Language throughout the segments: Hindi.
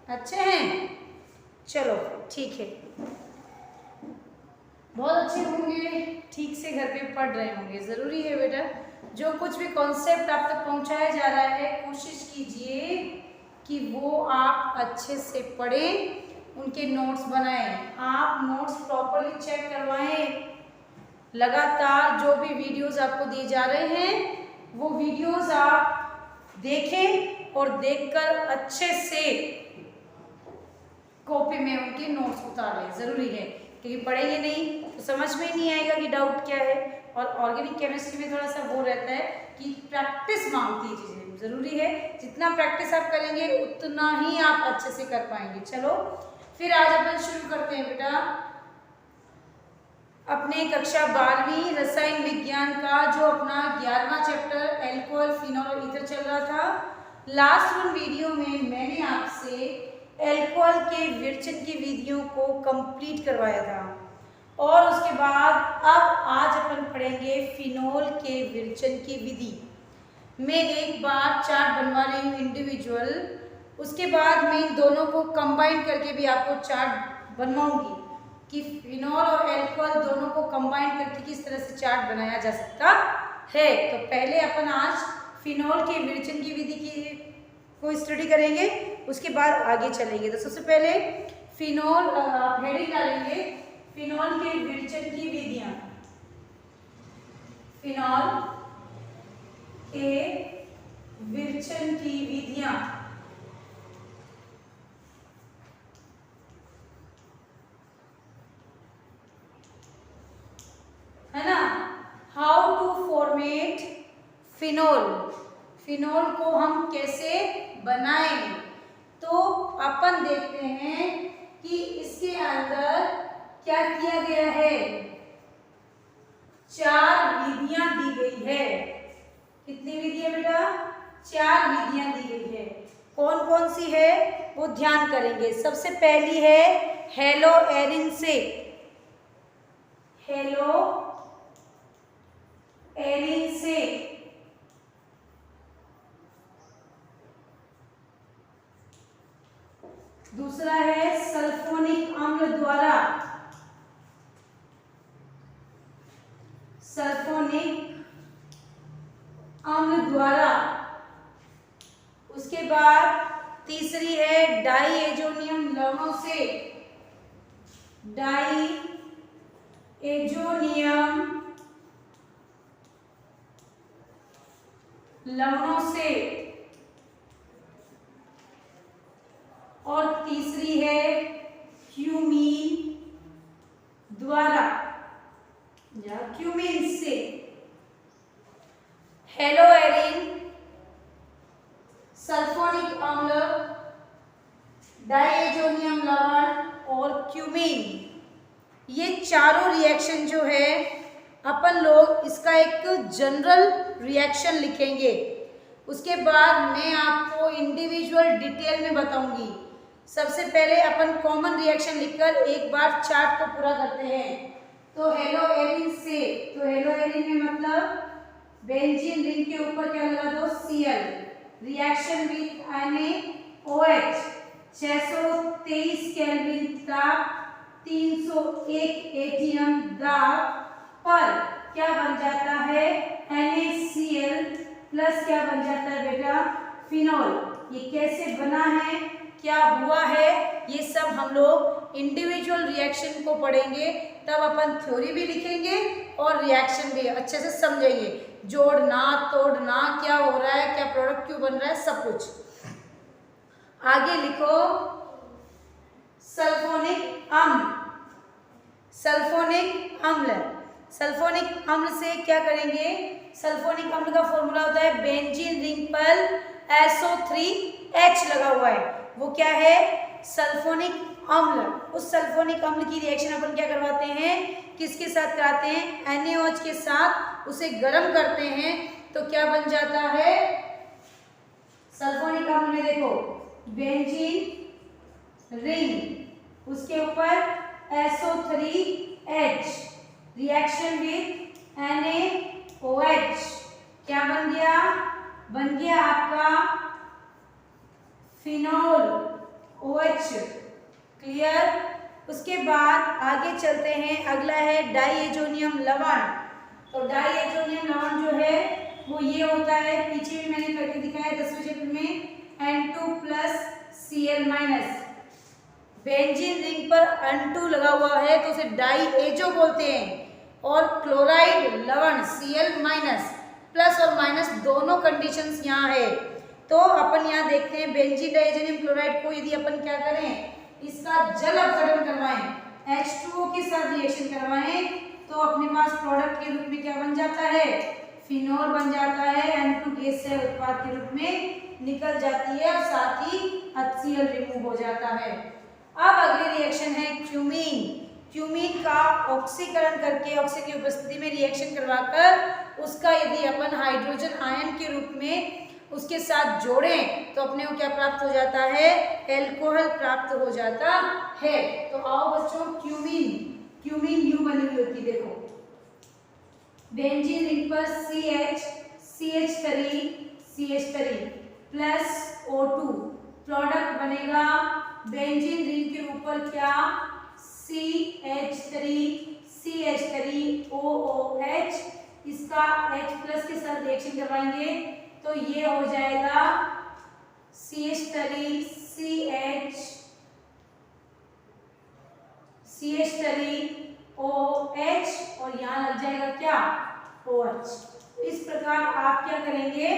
अच्छे हैं? चलो ठीक है, बहुत अच्छे होंगे, ठीक से घर पे पढ़ रहे होंगे। ज़रूरी है बेटा, जो कुछ भी कॉन्सेप्ट आप तक पहुंचाया जा रहा है कोशिश कीजिए कि वो आप अच्छे से पढ़ें, उनके नोट्स बनाएं, आप नोट्स प्रॉपरली चेक करवाएं। लगातार जो भी वीडियोस आपको दिए जा रहे हैं वो वीडियोस आप देखें और देखकर अच्छे से कॉपी में उनके नोट्स उतार लें। ज़रूरी है, क्योंकि पढ़ेंगे नहीं तो समझ में ही नहीं आएगा कि डाउट क्या है। और ऑर्गेनिक केमिस्ट्री में थोड़ा सा वो रहता है कि प्रैक्टिस मांगती है चीज़ें। ज़रूरी है, जितना प्रैक्टिस आप करेंगे उतना ही आप अच्छे से कर पाएंगे। चलो फिर आज अपन शुरू करते हैं बेटा अपने कक्षा 12वीं रसायन विज्ञान का जो अपना 11वां चैप्टर एल्कोहल, फिनॉल और ईथर चल रहा था। लास्ट वन वीडियो में मैंने आपसे एल्कोहल के विरचन की विधियों को कंप्लीट करवाया था और उसके बाद अब आज अपन पढ़ेंगे फिनॉल के विरचन की विधि। मैं एक बार चार्ट बनवा रही हूँ इंडिविजुअल, उसके बाद मैं इन दोनों को कंबाइन करके भी आपको चार्ट बनवाऊंगी कि फिनॉल और एल्कोहल दोनों को कंबाइन करके किस तरह से चार्ट बनाया जा सकता है। तो पहले अपन आज फिनॉल के विरचन की विधि को स्टडी करेंगे, उसके बाद आगे चलेंगे। तो सबसे पहले फिनॉल हेडिंग डालेंगे फिनॉल के विरचन की विधियां। फिनॉल के विरचन की विधियां, है ना। How to format phenol, phenol को हम कैसे बनाएं। तो अपन देखते हैं कि इसके अंदर क्या किया गया है। 4 विधियां दी गई है। कितनी विधियां बेटा? 4 विधियां दी गई है। कौन कौन सी है वो ध्यान करेंगे। सबसे पहली है हेलो एरिन से, हेलो एरिन से। दूसरा है सल्फोनिक अम्ल द्वारा, सल्फोनिक अम्ल द्वारा। उसके बाद तीसरी है डाइएजोनियम लवणों से, डाइएजोनियम लवणों से। और तीसरी है क्यूमीन द्वारा या क्यूमीन से। हेलो एरिन, सल्फोनिक अम्ल, डाइएजोनियम लवण और क्यूमीन, ये चारों रिएक्शन जो है अपन लोग इसका एक जनरल रिएक्शन लिखेंगे। उसके बाद मैं आपको इंडिविजुअल डिटेल में बताऊंगी। सबसे पहले अपन कॉमन रिएक्शन लिखकर एक बार चार्ट को पूरा करते हैं। तो हेलो एरिन से, तो हेलो एरिन में मतलब बेंजीन रिंग के ऊपर क्या लगा दो Cl, reaction with NaOH, 623 kelvin ताप, 301 एटीएम दाब पर क्या बन जाता है NaCl प्लस क्या बन जाता है बेटा फिनॉल। ये कैसे बना है, क्या हुआ है, ये सब हम लोग इंडिविजुअल रिएक्शन को पढ़ेंगे, तब अपन थ्योरी भी लिखेंगे और रिएक्शन भी अच्छे से समझेंगे। जोड़ना तोड़ना, क्या हो रहा है, क्या प्रोडक्ट क्यों बन रहा है, सब कुछ। आगे लिखो सल्फोनिक अम्ल, सल्फोनिक अम्ल। सल्फोनिक अम्ल से क्या करेंगे, सल्फोनिक अम्ल का फॉर्मूला होता है बेंजीन रिंग पर SO3H लगा हुआ है, वो क्या है सल्फोनिक अम्ल। उस सल्फोनिक अम्ल की रिएक्शन अपन क्या करवाते हैं, किसके साथ कराते हैं NaOH के साथ, उसे गर्म करते हैं तो क्या बन जाता है सल्फोनिक अम्ल में देखो बेंजीन रिंग, उसके ऊपर SO3H, रिएक्शन विथ NaOH, क्या बन गया, बन गया आपका फिनॉल। OH। क्लियर। उसके बाद आगे चलते हैं, अगला है डाइएजोनियम लवण। तो डाइएजोनियम लवण जो है वो ये होता है, पीछे भी मैंने करके दिखाया 10वें चैप्टर में, N2+Cl-। बेंजीन रिंग पर N2 लगा हुआ है तो उसे डाइएजो बोलते हैं। और क्लोराइड लवण Cl- प्लस और माइनस दोनों कंडीशंस यहाँ है। तो अपन यहाँ देखते हैं बेंजीन डाइएजोनियम क्लोराइड को यदि अपन क्या करें, इसका जल अपघटन करवाएं, H2O के साथ रिएक्शन करवाएं, तो अपने पास प्रोडक्ट के रूप में क्या बन जाता है, फिनोल बन जाता है। N2 गैस से उत्पाद के रूप में निकल जाती है और साथ ही HCl रिमूव हो जाता है। अब अगली रिएक्शन है क्यूमीन। क्यूमीन का ऑक्सीकरण करके ऑक्सीजन की उपस्थिति में रिएक्शन करवाकर उसका यदि अपन हाइड्रोजन आयन के रूप में उसके साथ जोड़ें तो अपने को क्या प्राप्त हो जाता है, एल्कोहल प्राप्त हो जाता है। तो आओ बच्चों, क्यूमीन यू बनी हुई होती, देखो बेंजीन रिंग पर CH3 प्लस O2, प्रोडक्ट बनेगा बेंजीन रिंग के ऊपर क्या, CH3OOH, इसका H+ के साथ रिएक्शन करवाएंगे तो ये हो जाएगा CH3OH और यहाँ लग जाएगा क्या, OH। इस प्रकार आप क्या करेंगे,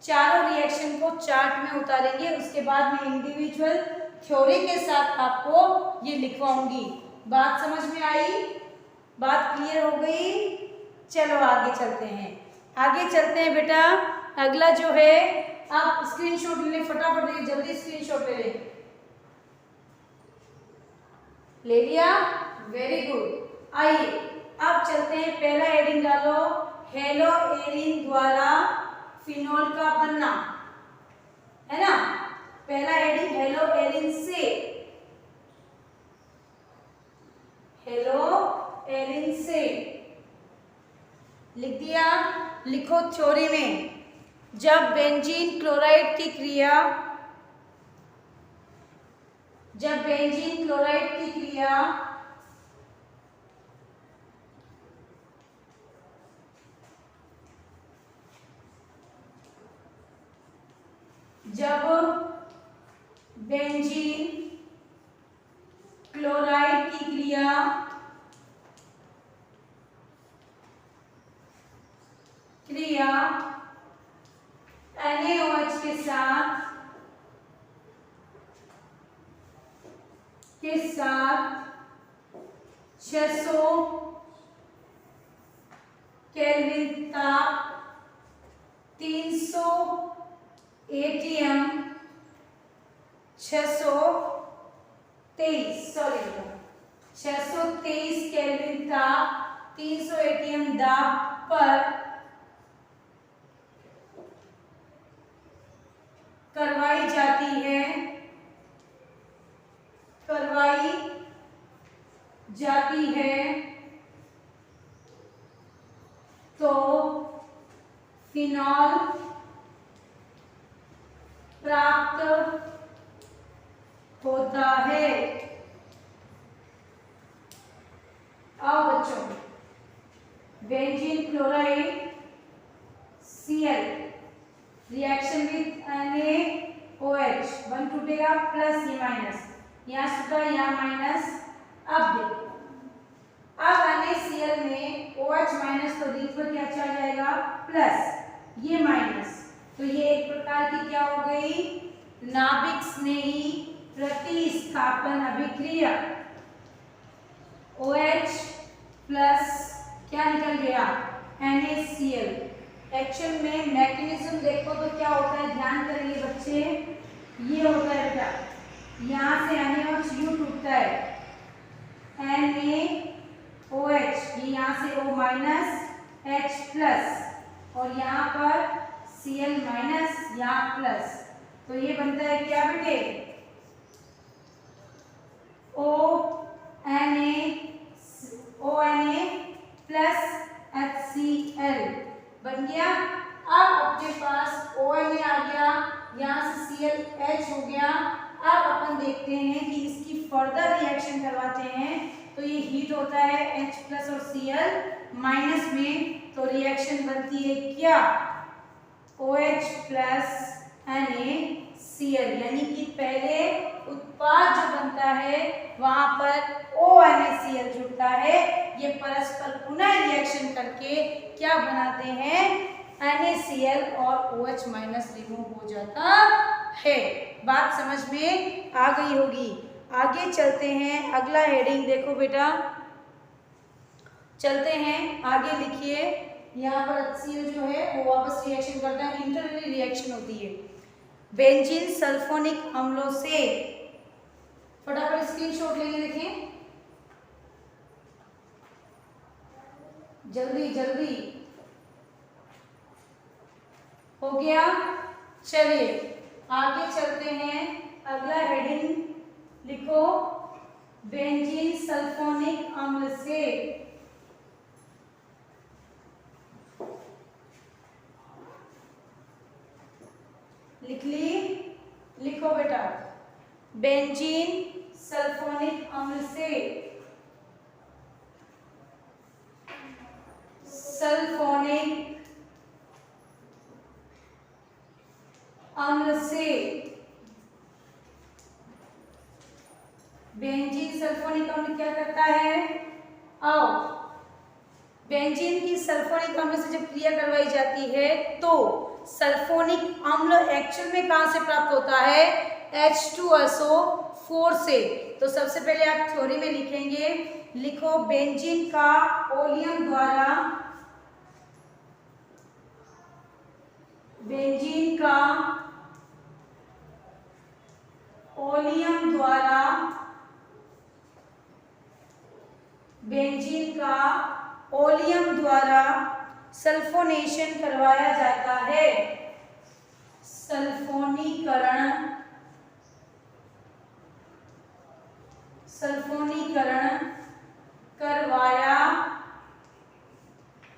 चारों रिएक्शन को चार्ट में उतारेंगे। उसके बाद में इंडिविजुअल थ्योरी के साथ आपको ये लिखवाऊंगी। बात समझ में आई, बात क्लियर हो गई। चलो आगे चलते हैं, आगे चलते हैं बेटा। अगला जो है, आप स्क्रीनशॉट ले लें फटाफट, जल्दी स्क्रीनशॉट ले लिया, वेरी गुड। आइए अब चलते हैं, पहला हेडिंग डालो, हेलो एरिन द्वारा फिनोल का बनना, है ना। पहला हेडिंग हेलो एरिन से, हेलो एरिन से लिख दिया। लिखो थ्योरी में, जब बेंजीन क्लोराइड की क्रिया, जब बेंजीन क्लोराइड की क्रिया जब बेंजीन क्लोराइड की क्रिया NaOH के साथ 600 केल्विन ताप, 300 ATM, 623 केल्विन ताप, 300 ATM दाब पर करवाई जाती है तो फिनॉल प्राप्त होता है। आओ बच्चों, benzene chloride Cl reaction with NaOH, 1 टूटेगा प्लस ये माइनस, यहाँ टूटा यहाँ माइनस। अब देखो, अब NaCl में OH माइनस तो रिंग पर क्या चला जाएगा, प्लस, ये माइनस, तो ये एक प्रकार की क्या हो गई, नाभिक स्नेही प्रतिस्थापन अभिक्रिया। OH प्लस क्या निकल गया, NaCl। एक्चुअल में मैकेनिज्म देखो तो क्या होता है, ध्यान करेंगे बच्चे, ये होता है बेटा, यहाँ से NaOH यू टूटता है, NaOH, ये यहाँ से O माइनस H प्लस, और यहाँ पर Cl माइनस, यहाँ प्लस, तो ये बनता है क्या बेटे, ONa प्लस HCl बन गया। अब अपने पास ONa आ गया, यहाँ से ClH हो गया। अब देखते हैं कि इसकी फर्दर रिएक्शन करवाते हैं तो ये हीट होता है H प्लस और Cl माइनस में, तो रिएक्शन बनती है क्या, OH प्लस NaCl, यानी कि पहले उत्पाद जो बनता है वहां पर ONaCl जुड़ता है, ये परस्पर पुनः रिएक्शन करके क्या बनाते हैं, NaCl और OH माइनस रिमूव हो जाता है। बात समझ में आ गई होगी। आगे चलते हैं, अगला हेडिंग देखो बेटा, चलते हैं आगे, लिखिए यहाँ पर HCl जो है वो वापस रिएक्शन करता है, इंटरनली रिएक्शन होती है बेंजीन सल्फोनिक अम्लों से। फटाफट स्क्रीनशॉट लेके देखें, जल्दी जल्दी, हो गया। चलिए आगे चलते हैं, अगला हेडिंग लिखो, बेंजीन सल्फोनिक अम्ल से। लिख ली, लिखो बेटा, बेंजीन सल्फोनिक अम्ल से, सल्फोनिक अम्ल से, बेंजीन सल्फोनिक अम्ल क्या करता है, आओ, बेंजीन की सल्फोनिक अम्ल से जब क्रिया करवाई जाती है तो सल्फोनिक अम्ल एक्चुअल में कहां से प्राप्त होता है, H2SO4 से। तो सबसे पहले आप थ्योरी में लिखेंगे, लिखो बेंजीन का ओलियम द्वारा, बेंजीन का ओलियम द्वारा, बेंजीन का ओलियम द्वारा सल्फोनेशन करवाया जाता है, सल्फोनीकरण, सल्फोनीकरण करवाया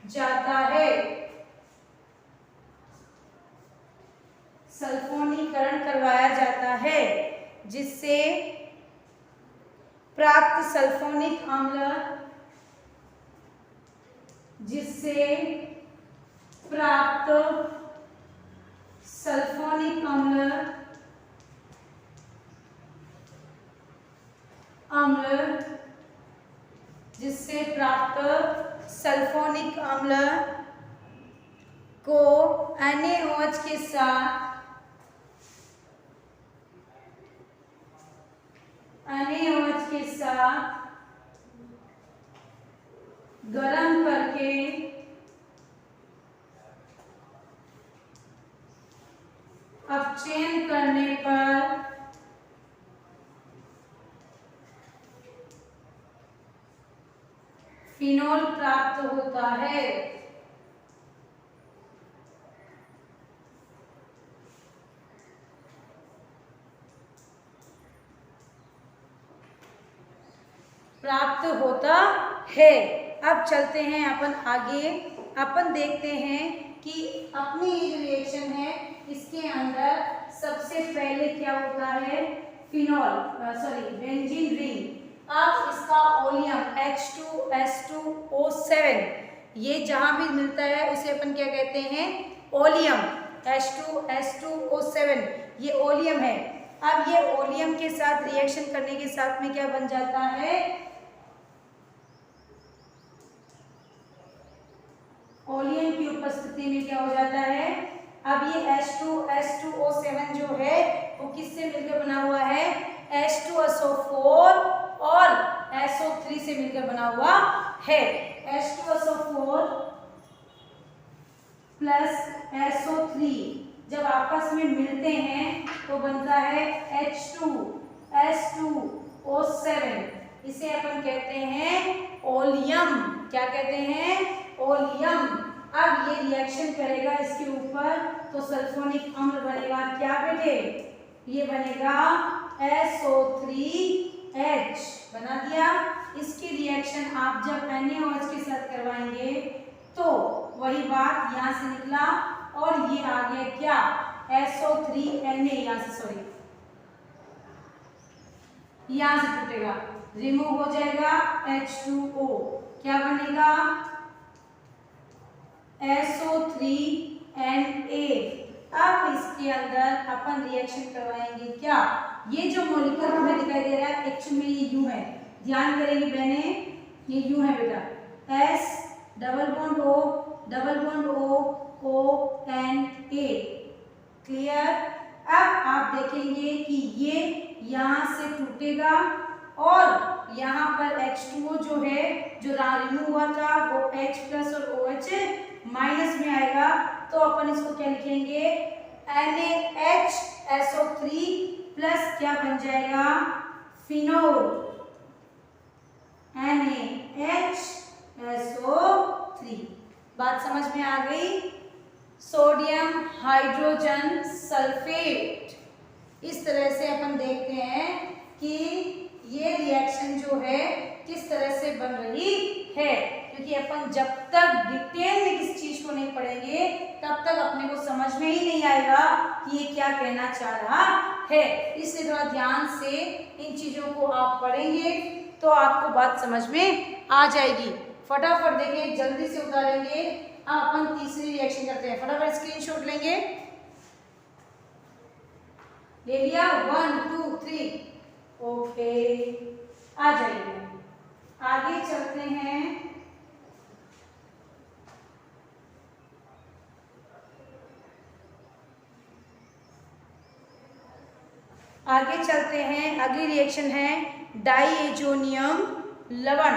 जाता है, सल्फोनीकरण करवाया जाता है, जिससे प्राप्त सल्फोनिक अम्ल, जिससे प्राप्त सल्फोनिक अम्ल, जिससे प्राप्त सल्फोनिक अम्ल को NaOH के साथ, NaOH के साथ गरम करके अपचयन करने पर फिनोल प्राप्त होता है। प्राप्त होता है। अब चलते हैं अपन आगे, अपन देखते हैं कि अपनी ये जो रिएक्शन है इसके अंदर सबसे पहले क्या होता है, फिनोल, बेंजीन रिंग। अब इसका ओलियम H2S2O7, ये जहां भी मिलता है उसे अपन क्या कहते हैं, ओलियम, H2S2O7, ये ओलियम है। अब ये ओलियम के साथ रिएक्शन करने के साथ में क्या बन जाता है, ओलियम की उपस्थिति में क्या हो जाता है, अब ये H2S2O7 जो है वो किससे मिलकर बना हुआ है, H2SO4 और SO3 से मिलकर बना हुआ है। H2SO4 प्लस SO3 जब आपस में मिलते हैं तो बनता है H2S2O7, इसे अपन कहते हैं ओलियम। क्या कहते हैं, ओलियम। अब ये रिएक्शन करेगा इसके ऊपर तो सल्फोनिक अम्ल बनेगा क्या बेटे, ये बनेगा SO3H, बना दिया। इसकी रिएक्शन आप जब NaOH के साथ करवाएंगे तो वही बात यहाँ से निकला और ये आ गया क्या, SO3Na, यहाँ से यहाँ से टूटेगा, रिमूव हो जाएगा H2O, क्या बनेगा SO3Na। अब इसके अंदर अपन रिएक्शन करवाएंगे क्या, ये जो मॉलिक्यूल हमें दिखाई दे रहा है एक्चुअली में ये U है, ध्यान करेंगे बहने ये U है बेटा, S double bond O ONA, clear. अब आप देखेंगे कि ये यहाँ से टूटेगा और यहाँ पर H2O जो है जो रिमूव हुआ था वो H प्लस और OH माइनस में आएगा, तो अपन इसको क्या लिखेंगे NaHSO3 प्लस क्या बन जाएगा फिनोल, NaHSO3। बात समझ में आ गई। सोडियम हाइड्रोजन सल्फेट, इस तरह से अपन देखते हैं कि ये रिएक्शन जो है किस तरह से बन रही है, क्योंकि अपन जब तक डिटेल में किस चीज को नहीं पढ़ेंगे तब तक अपने को समझ में ही नहीं आएगा कि ये क्या कहना चाह रहा है। इसलिए थोड़ा ध्यान से इन चीजों को आप पढ़ेंगे तो आपको बात समझ में आ जाएगी। फटाफट देखिए, जल्दी से उतारेंगे। अब अपन तीसरी रिएक्शन करते हैं, फटाफट स्क्रीनशॉट लेंगे। ले लिया 1 2 3, ओके आ जाइए, आगे चलते हैं। आगे चलते हैं, अगली रिएक्शन है डाईएजोनियम लवण।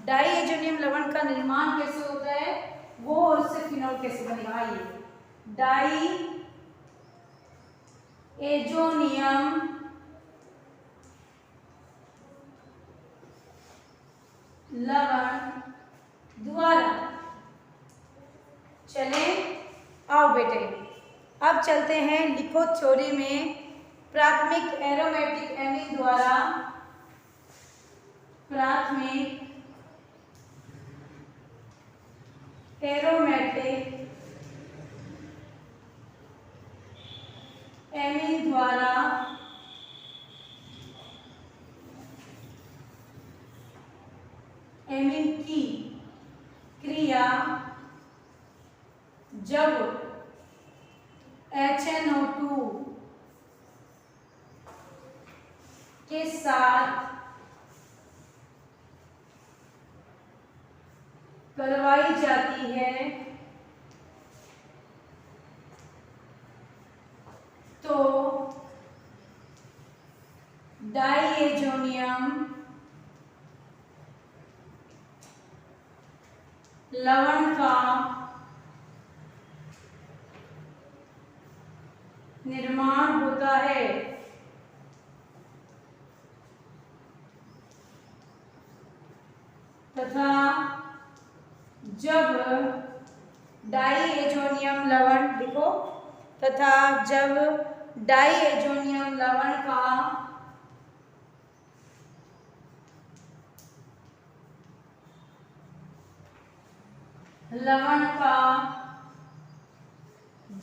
डाईएजोनियम लवण का निर्माण कैसे होता है वो और उससे फिनोल कैसे बनेगा, आइए। डाईएजोनियम लवण द्वारा, चले आओ बेटे अब चलते हैं लिखो थ्योरी में। प्राथमिक एरोमेटिक एमीन द्वारा, प्राथमिक एरोमेटिक एमीन द्वारा एमीन की क्रिया जब HNO2 के साथ करवाई जाती है तो डाईएजोनियम लवण का निर्माण होता है। तथा जब डाईएजोनियम लवण लिखो, तथा जब डाईएजोनियम लवण का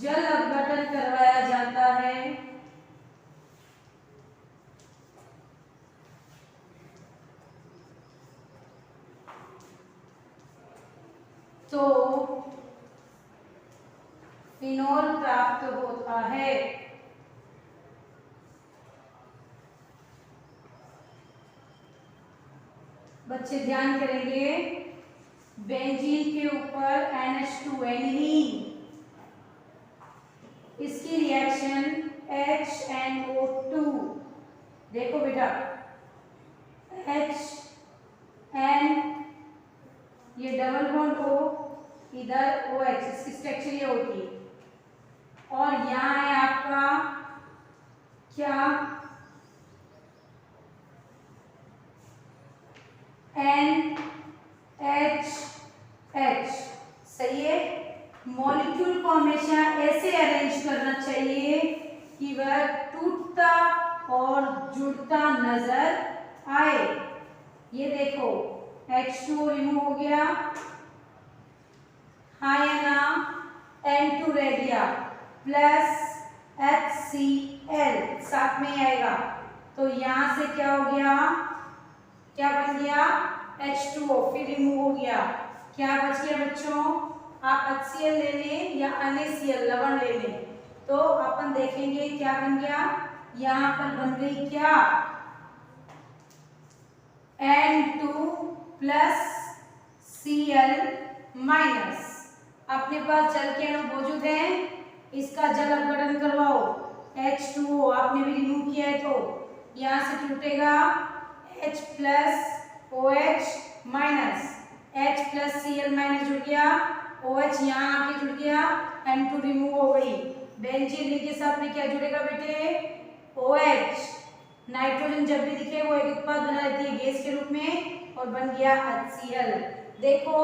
जल अपघटन करवाया जाता है तो फिनोल प्राप्त होता है। बच्चे ध्यान करेंगे, बेंजीन के ऊपर NH2 एनिलीन, इसकी रिएक्शन HNO2, देखो बेटा HN, ये डबल बॉन्ड O, इधर OH, इसकी स्ट्रक्चर ये होती है, और यहाँ है आपका क्या NHH, सही है। मॉलिक्यूल को हमेशा ऐसे अरेंज करना चाहिए कि वह टूटता और जुड़ता नजर आए। ये देखो H2 रिमूव हो गया, हाँ या ना, N2 रह गया, प्लस HCl साथ में आएगा, तो तो यहाँ से क्या हो गया, क्या बन गया, H2O, फिर रिमूव हो गया। क्या बच गया बच्चों, आप HCl ले लें या NaCl लवण ले लें, तो अपन देखेंगे क्या बन गया, यहाँ पर बन गई क्या, N2 प्लस Cl माइनस। अपने पास जल के अणु मौजूद हैं, इसका जल अपघटन करवाओ, H2O आपने भी रिमूव किया है तो यहाँ से टूटेगा H plus OH minus, H plus Cl minus जुड़ गया, OH यहाँ आके जुड़ गया, N2 रिमूव हो गई। बेंजीन रिंग के साथ में क्या जुड़ेगा बेटे, OH। नाइट्रोजन जब भी दिखे वो एक उत्पाद बना लेती है गैस के रूप में और बन गया HCl। देखो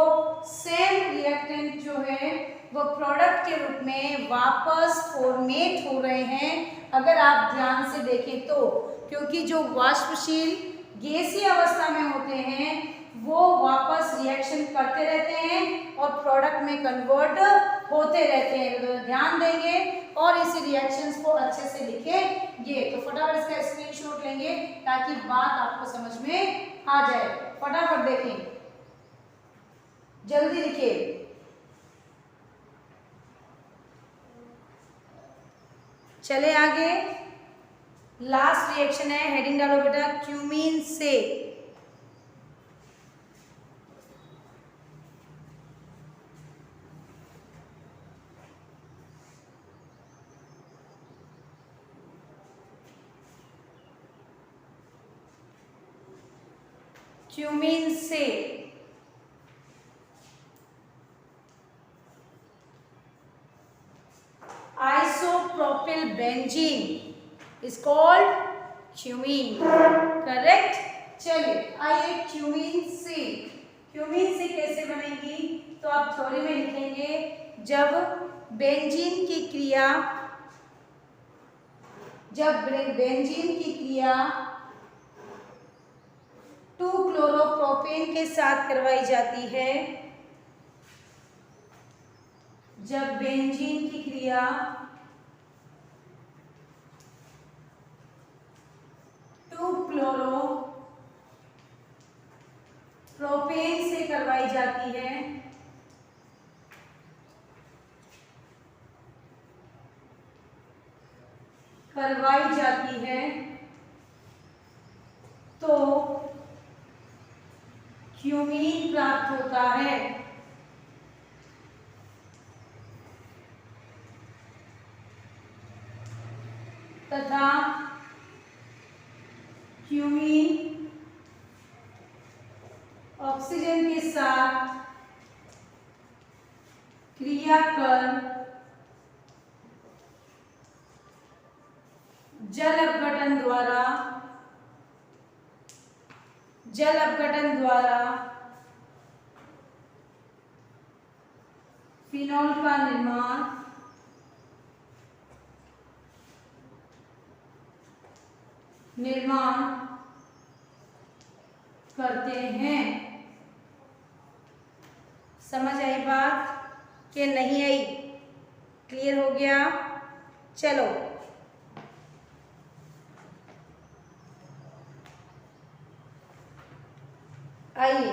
सेम रिएक्टेंट जो है वो प्रोडक्ट के रूप में वापस फॉर्मेट हो रहे हैं अगर आप ध्यान से देखें तो, क्योंकि जो वाष्पशील गैसीय अवस्था में होते हैं वो वापस रिएक्शन करते रहते हैं और प्रोडक्ट में कन्वर्ट होते रहते हैं। तो ध्यान देंगे और इस रिएक्शंस को अच्छे से लिखेंगे। तो फटाफट इसका स्क्रीनशॉट लेंगे ताकि बात आपको समझ में आ जाए। फटाफट देखें, जल्दी लिखिए। चले आगे, लास्ट रिएक्शन है, हेडिंग डालो बेटा, क्यूमीन से। क्यूमीन से isopropyl benzene is called cumene, correct. चलिए आइए क्यूमीन से कैसे बनेगी, तो आप थ्योरी में लिखेंगे, जब बेंजीन की क्रिया 2-क्लोरोप्रोपेन के साथ करवाई जाती है, जब बेंजीन की क्रिया 2-क्लोरोप्रोपेन से करवाई जाती है तो क्यूमीन प्राप्त होता है। तथा क्यूमीन ऑक्सीजन के साथ क्रिया कर जल अपघटन द्वारा फिनॉल का निर्माण करते हैं। समझ आई बात कि नहीं आई, क्लियर हो गया। चलो आइए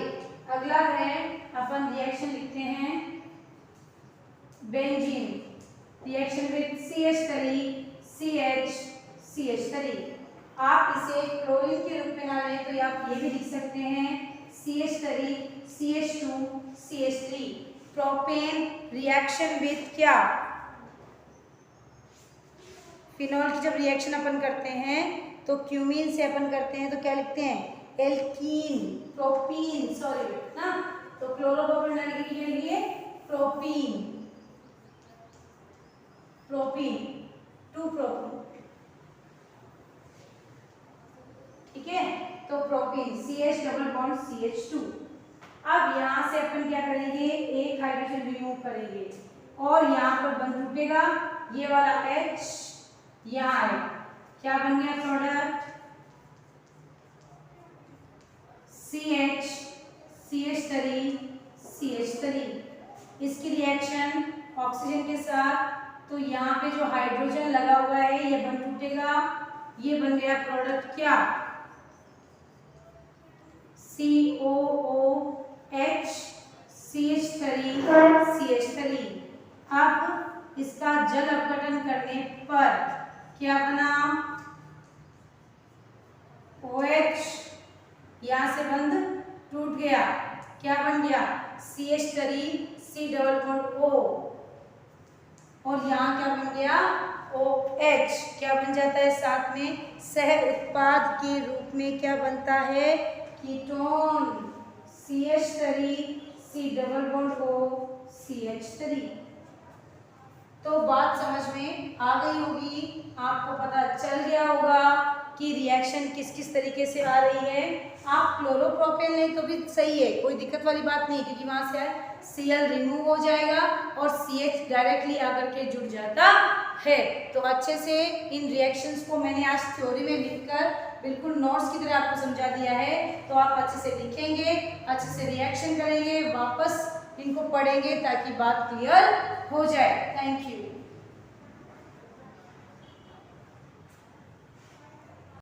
अगला है, अपन रिएक्शन लिखते हैं, बेंजीन रिएक्शन विद CH3 आप इसे क्लोरीन के रूप में ना लें तो आप ये भी लिख सकते हैं CH3 CH2 CH3। Propane reaction with क्या, फिनॉल की जब रिएक्शन अपन करते हैं तो क्यूमीन से अपन करते हैं तो क्या लिखते हैं, एल्कीन, प्रोपीन, सॉरी ना, तो क्लोरोप्रोपेन डालने के लिए प्रोपीन 2-प्रोपीन, ठीक है। तो propene CH double bond CH2। अब यहाँ से अपन क्या करेंगे, एक हाइड्रोजन रिमूव करेंगे और यहाँ पर बंद टूटेगा, ये वाला H यहाँ आएगा, क्या बन गया प्रोडक्ट, CH3 इसकी रिएक्शन ऑक्सीजन के साथ, तो यहाँ पे जो हाइड्रोजन लगा हुआ है ये बंद टूटेगा ये बन गया प्रोडक्ट क्या, COOH CH3 अब इसका जल अपघटन करने पर क्या बना, OH यहाँ से बंध टूट गया, क्या बन गया CH3 C double bond O और यहाँ क्या बन गया OH, क्या बन जाता है साथ में सह उत्पाद के रूप में क्या बनता है ketone CH3 C double bond O CH3। तो बात समझ में आ गई होगी, आपको पता चल गया होगा कि रिएक्शन किस किस तरीके से आ रही है। आप क्लोरोप्रोपेन लें तो भी सही है, कोई दिक्कत वाली बात नहीं, क्योंकि वहां से Cl रिमूव हो जाएगा और CH डायरेक्टली आकर के जुड़ जाता है। तो अच्छे से इन रिएक्शंस को मैंने आज थ्योरी में लिखकर बिल्कुल नोट्स की तरह आपको समझा दिया है। तो आप अच्छे से लिखेंगे, अच्छे से रिएक्शन करेंगे, वापस इनको पढ़ेंगे ताकि बात क्लियर हो जाए। Thank you.